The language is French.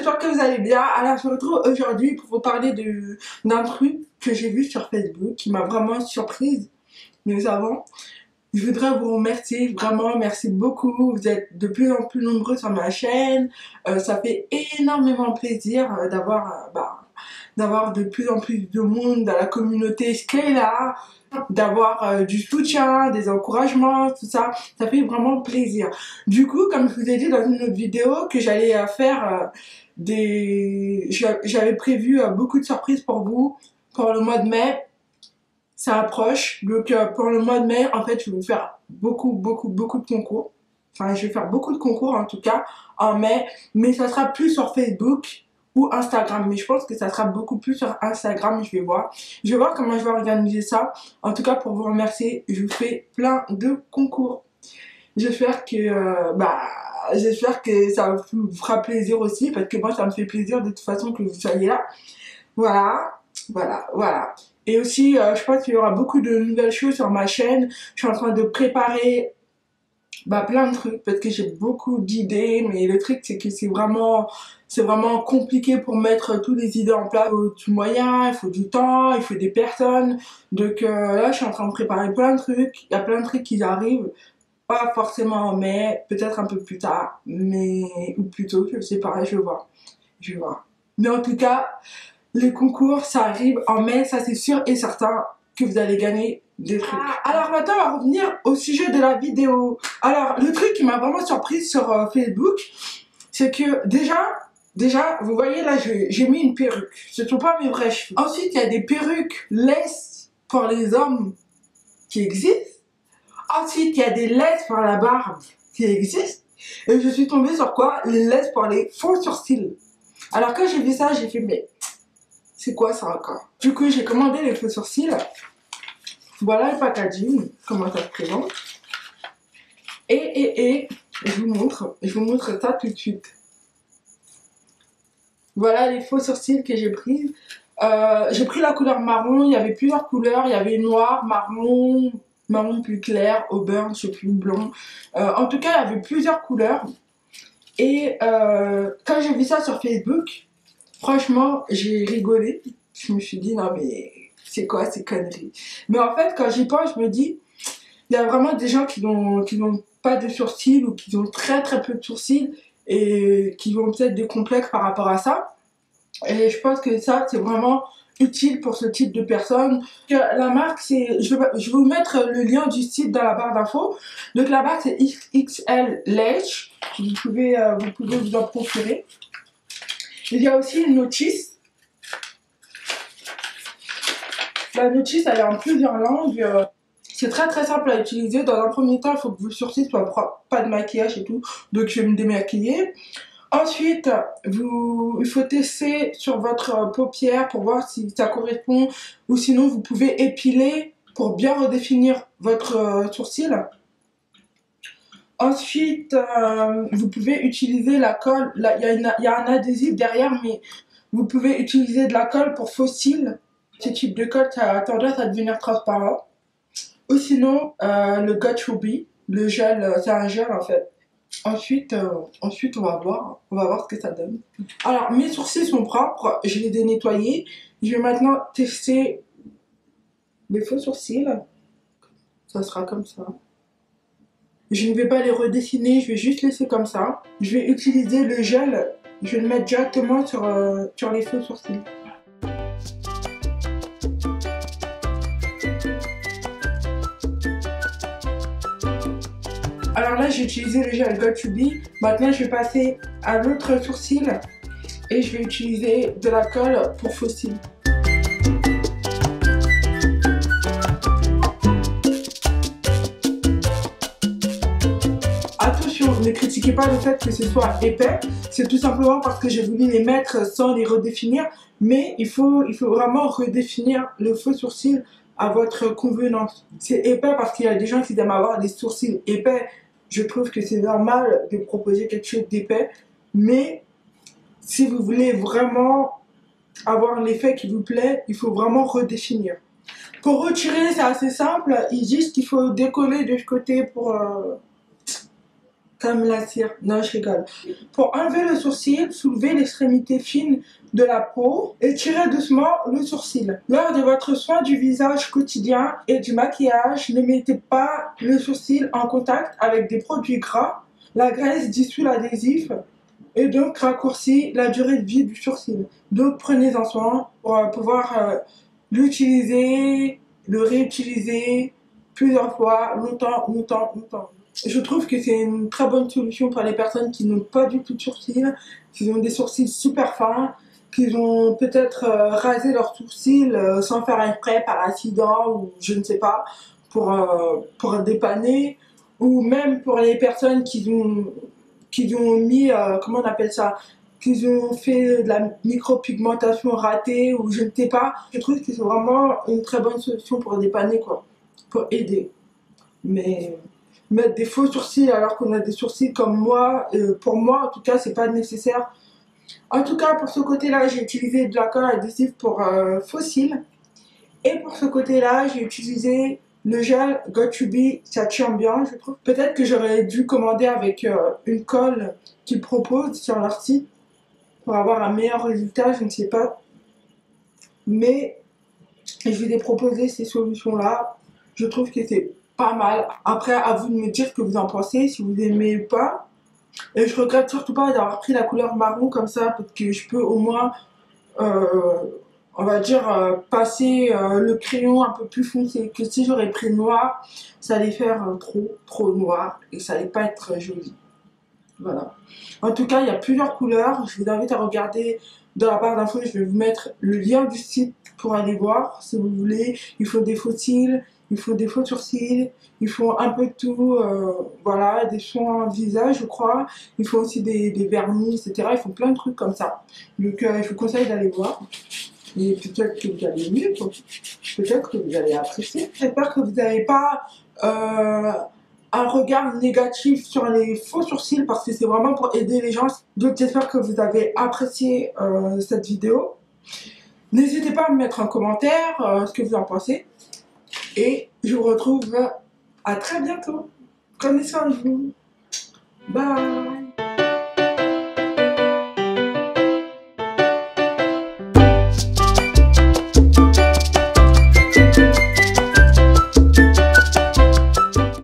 j'espère que vous allez bien. Alors je me retrouve aujourd'hui pour vous parler d'un truc que j'ai vu sur Facebook qui m'a vraiment surprise. Mais avant, je voudrais vous remercier, vraiment merci beaucoup. Vous êtes de plus en plus nombreux sur ma chaîne. Ça fait énormément plaisir d'avoir de plus en plus de monde dans la communauté Skyla, d'avoir du soutien, des encouragements, tout ça, ça fait vraiment plaisir. Du coup, comme je vous ai dit dans une autre vidéo que j'allais faire j'avais prévu beaucoup de surprises pour vous pour le mois de mai. Ça approche, donc pour le mois de mai, en fait, je vais vous faire beaucoup de concours. Enfin, je vais faire beaucoup de concours en tout cas en mai, mais ça sera plus sur Facebook ou Instagram, mais je pense que ça sera beaucoup plus sur Instagram. Je vais voir comment je vais organiser ça. En tout cas, pour vous remercier, je vous fais plein de concours. J'espère que ça vous fera plaisir aussi, parce que moi ça me fait plaisir de toute façon que vous soyez là. Voilà. Et aussi, je pense qu'il y aura beaucoup de nouvelles choses sur ma chaîne. Je suis en train de préparer plein de trucs parce que j'ai beaucoup d'idées, mais le truc c'est que c'est vraiment compliqué pour mettre toutes les idées en place. Il faut du moyen, il faut du temps, il faut des personnes. Donc là, je suis en train de préparer plein de trucs. Il y a plein de trucs qui arrivent. Pas forcément en mai, peut-être un peu plus tard, ou plus tôt, je sais pas, je vais voir. Mais en tout cas, les concours, ça arrive en mai, ça c'est sûr et certain que vous allez gagner des trucs. Alors maintenant, on va revenir au sujet de la vidéo. Alors, le truc qui m'a vraiment surprise sur Facebook, c'est que déjà, vous voyez là, j'ai mis une perruque. Ce ne sont pas mes vrais cheveux. Ensuite, il y a des perruques laisses pour les hommes qui existent. Ensuite, il y a des laisses pour la barbe qui existent. Et je suis tombée sur quoi? Les laisses pour les faux sourcils. Alors quand j'ai vu ça, j'ai fait mais c'est quoi ça encore? Du coup, j'ai commandé les faux sourcils. Voilà le packaging, comment ça se présente. Et je vous montre ça tout de suite. Voilà les faux sourcils que j'ai pris. J'ai pris la couleur marron, il y avait plusieurs couleurs, il y avait noir, marron plus clair, auburn, je sais plus, blanc. En tout cas, il y avait plusieurs couleurs. Et quand j'ai vu ça sur Facebook, franchement, j'ai rigolé. Je me suis dit, non mais c'est quoi ces conneries? Mais en fait, quand j'y pense, je me dis, il y a vraiment des gens qui n'ont pas de sourcils ou qui ont très peu de sourcils et qui ont peut-être des complexes par rapport à ça. Et je pense que ça, c'est vraiment utile pour ce type de personnes. La marque, c'est, je vais vous mettre le lien du site dans la barre d'infos. Donc la marque c'est XL Lash. Vous pouvez vous en procurer. Il y a aussi une notice. La notice, elle est en plusieurs langues. C'est très simple à utiliser. Dans un premier temps, il faut que vos sourcils soient propres, pas de maquillage et tout. Donc je vais me démaquiller. Ensuite, il faut tester sur votre paupière pour voir si ça correspond, ou sinon vous pouvez épiler pour bien redéfinir votre sourcil. Ensuite, vous pouvez utiliser la colle. Il y a un adhésif derrière, mais vous pouvez utiliser de la colle pour faux cils. Ce type de colle, ça a tendance à devenir transparent. Ou sinon, le Got Ruby, le gel, c'est un gel en fait. Ensuite, on va voir ce que ça donne. Alors, mes sourcils sont propres, je les ai nettoyés. Je vais maintenant tester les faux sourcils. Ça sera comme ça. Je ne vais pas les redessiner, je vais juste laisser comme ça. Je vais utiliser le gel, je vais le mettre directement sur les faux sourcils. Alors là, j'ai utilisé le gel Got2b. Maintenant, je vais passer à l'autre sourcil et je vais utiliser de la colle pour faux cils. Attention, ne critiquez pas le fait que ce soit épais. C'est tout simplement parce que j'ai voulu les mettre sans les redéfinir. Mais il faut vraiment redéfinir le faux sourcil à votre convenance. C'est épais parce qu'il y a des gens qui aiment avoir des sourcils épais. Je trouve que c'est normal de proposer quelque chose d'épais, mais si vous voulez vraiment avoir l'effet qui vous plaît, il faut vraiment redéfinir. Pour retirer, c'est assez simple, ils disent qu'il faut décoller de ce côté Ça me l'attire. Non, je rigole. Pour enlever le sourcil, soulevez l'extrémité fine de la peau et tirez doucement le sourcil. Lors de votre soin du visage quotidien et du maquillage, ne mettez pas le sourcil en contact avec des produits gras. La graisse dissout l'adhésif et donc raccourcit la durée de vie du sourcil. Donc prenez-en soin pour pouvoir l'utiliser, le réutiliser plusieurs fois, longtemps, longtemps, longtemps. Je trouve que c'est une très bonne solution pour les personnes qui n'ont pas du tout de sourcils, qui ont des sourcils super fins, qui ont peut-être rasé leurs sourcils sans faire exprès par accident ou je ne sais pas, pour dépanner, ou même pour les personnes qui ont mis, comment on appelle ça, qu'ils ont fait de la micropigmentation ratée ou je ne sais pas. Je trouve que c'est vraiment une très bonne solution pour dépanner quoi, pour aider. Mais mettre des faux sourcils alors qu'on a des sourcils comme moi, pour moi en tout cas c'est pas nécessaire. En tout cas pour ce côté là j'ai utilisé de la colle adhésif pour faux cils et pour ce côté là j'ai utilisé le gel Got2b, ça tient bien je trouve. Peut-être que j'aurais dû commander avec une colle qu'ils proposent sur leur site pour avoir un meilleur résultat, je ne sais pas. Mais je vous ai proposé ces solutions là, je trouve que c'est pas mal. Après, à vous de me dire ce que vous en pensez, si vous aimez ou pas. Et je regrette surtout pas d'avoir pris la couleur marron comme ça, parce que je peux au moins, on va dire, passer le crayon un peu plus foncé. Que si j'aurais pris noir, ça allait faire trop noir et ça allait pas être joli. Voilà. En tout cas, il y a plusieurs couleurs. Je vous invite à regarder dans la barre d'infos. Je vais vous mettre le lien du site pour aller voir si vous voulez. Il faut des faux cils. Il faut des faux sourcils, il faut un peu de tout, voilà, des soins visage je crois, il faut aussi des vernis, etc. Il faut plein de trucs comme ça. Donc je vous conseille d'aller voir. Et peut-être que vous allez mieux, peut-être que vous allez apprécier. J'espère que vous n'avez pas un regard négatif sur les faux sourcils parce que c'est vraiment pour aider les gens. Donc j'espère que vous avez apprécié cette vidéo. N'hésitez pas à me mettre en commentaire ce que vous en pensez. Et je vous retrouve à très bientôt. Prenez soin de vous. Bye.